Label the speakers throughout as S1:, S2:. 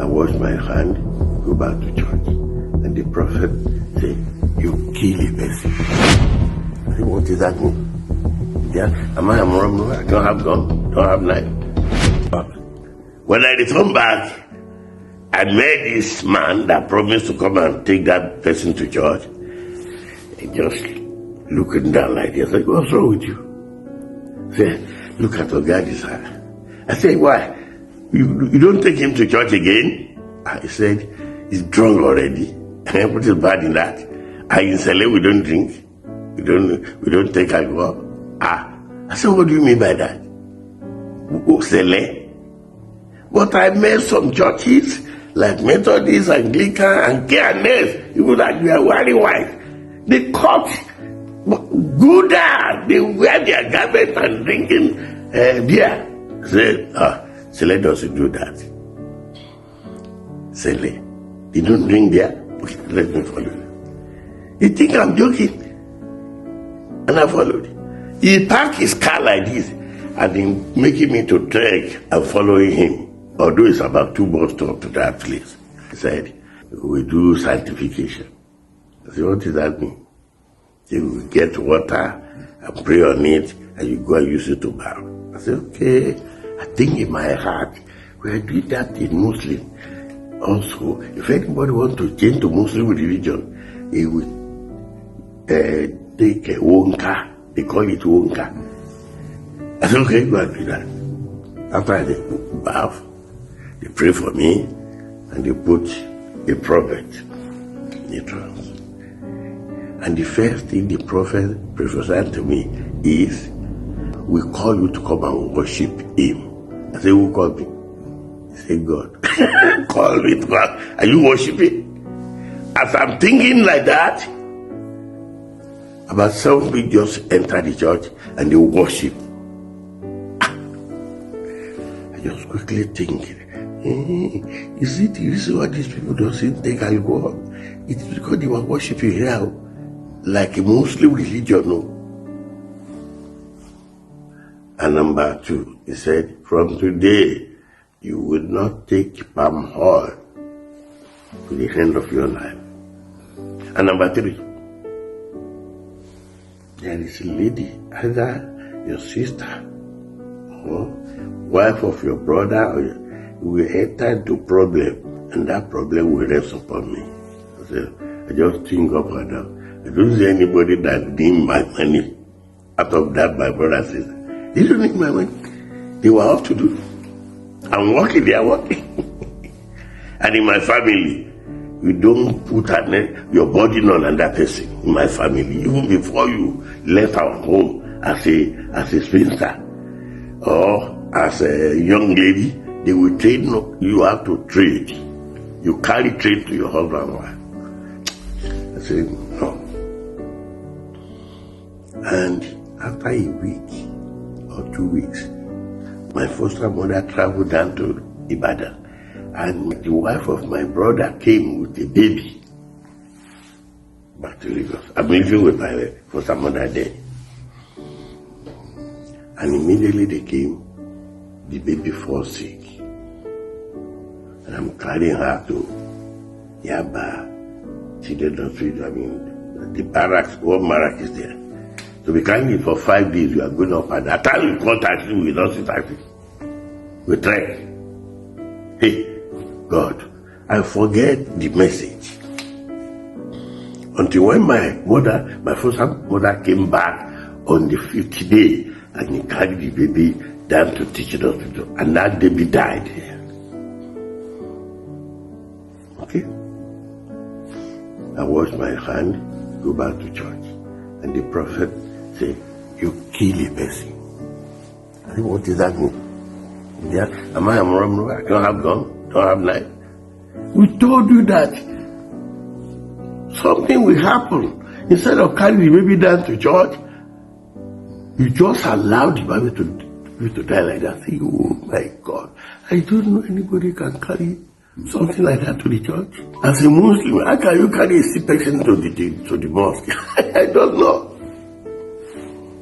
S1: I wash my hand, go back to church. And the prophet said, you kill a person. I said, what does that mean? Yeah, am I a Muslim? No, I don't have gun, don't have knife. When I returned back, I met this man that promised to come and take that person to church. He just looking down like this. I said, what's wrong with you? He said, look at your daddy's hand. I said, why? You don't take him to church again? I said, he's drunk already. What is bad in that? Aniṣẹrẹ, we don't drink. We don't take alcohol. I said, what do you mean by that? Aniṣẹrẹ? But I met some churches like Methodist, Anglican, and KUNLE, people that we are wearing white. They cut Gouda. They wear their garment and drinking beer. Say, Aniṣẹrẹ doesn't do that. Aniṣẹrẹ, they don't drink beer. Okay, let me follow you. You think I'm joking? And I followed. He parked his car like this, and he making me to trek and following him. Although it's about 2 bus stops to that place. He said, we do sanctification. I said, what does that mean? He said, we get water and pray on it, and you go and use it to bath. I said, okay. I think in my heart, we are doing that in Muslim. Also, if anybody wants to change to Muslim religion, he will take a wonka. They call it wonka. I said, okay, go and do that. After I bath, they pray for me, and they put a prophet in the trance. And the first thing the prophet prophesied to me is, we call you to come and worship him. I said, who called me? He said, God. Call me to God. Are you worshiping? As I'm thinking like that, about 7 people just enter the church and they worship. I just quickly think, is it the reason why these people don't take alcohol? It's because they were worshiping here like a Muslim religion, no? And number 2, he said, from today, you will not take palm oil to the end of your life. And number 3, there is a lady, either your sister or wife of your brother, or will enter into problem, and that problem will rest upon me. I said, I just think up and down. I don't see anybody that need my money. Out of that, my brother says, they don't need my money. They were off to do. I'm working, they are working. And in my family, we don't put your burden on another person. In my family, even before you left our home as a spinster or as a young lady, they will train you how to trade. You carry trade to your husband. I said, no. And after a week or 2 weeks, my foster mother traveled down to Ibadan, and the wife of my brother came with a baby back to Lagos. I'm living with my foster mother there. And immediately they came, the baby falls sick. And I'm carrying her to Yaba, Children's Hospital. I mean, the barracks, one barrack is there. So we carrying it for 5 days. We are going up, and at times we call taxi, we don't see taxi. We try. Hey, God, I forget the message. Until when my first mother came back on the 5th day, and he carried the baby down to Teaching Hospital, and that baby died. Okay? I wash my hand, go back to church, and the prophet said, you kill a person. I said, what does that mean? Yeah, am I a Muslim? No, I don't have gun, don't have knife. We told you that something will happen. Instead of carrying the baby down to church, you just allowed the baby to die like that. Say, oh my God, I don't know anybody can carry something like that to the church. As a Muslim, how can you carry a sick person to the mosque? I don't know.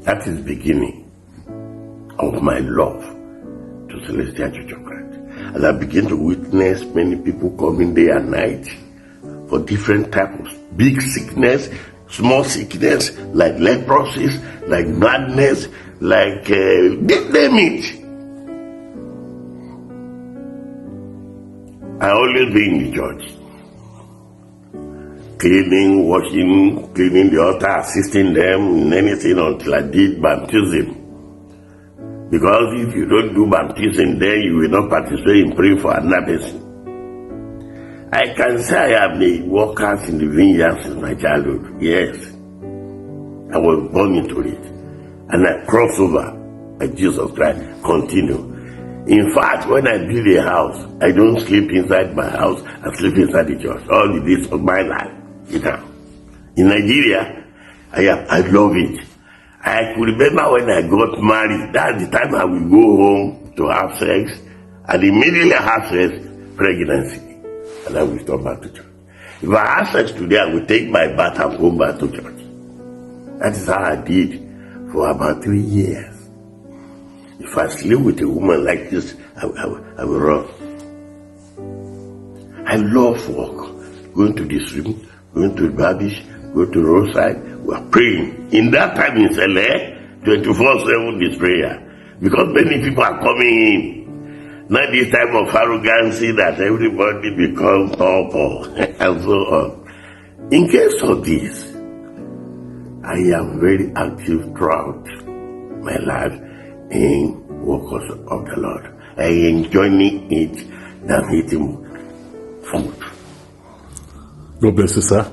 S1: That is the beginning of my love to Celestial Church of Christ. and I begin to witness many people coming day and night for different types of big sickness, small sickness, like leprosy, like madness, like name it. I always be in the church, cleaning, washing, cleaning the altar, assisting them in anything until I did baptism. Because if you don't do baptism, then you will not participate in praying for another person. I can say I have been working in the vineyard since my childhood. Yes. I was born into it. And I cross over at Jesus Christ. Continue. In fact, when I build a house, I don't sleep inside my house. I sleep inside the church. All the days of my life. You know. In Nigeria, I love it. I could remember when I got married. That's the time I will go home to have sex. And immediately have sex, pregnancy. And I will stop back to church. If I have sex today, I will take my bath and go back to church. That is how I did for about 3 years. If I sleep with a woman like this, I will run. I love work. Going to the stream, going to the barbish, go to the roadside, we are praying. In that time in Sele, 24/7 is prayer. Because many people are coming in. Not this time of arrogancy that everybody becomes tall and so on. In case of this, I am very active throughout my life in work of the Lord. I enjoy it than eating food.
S2: God bless you, sir.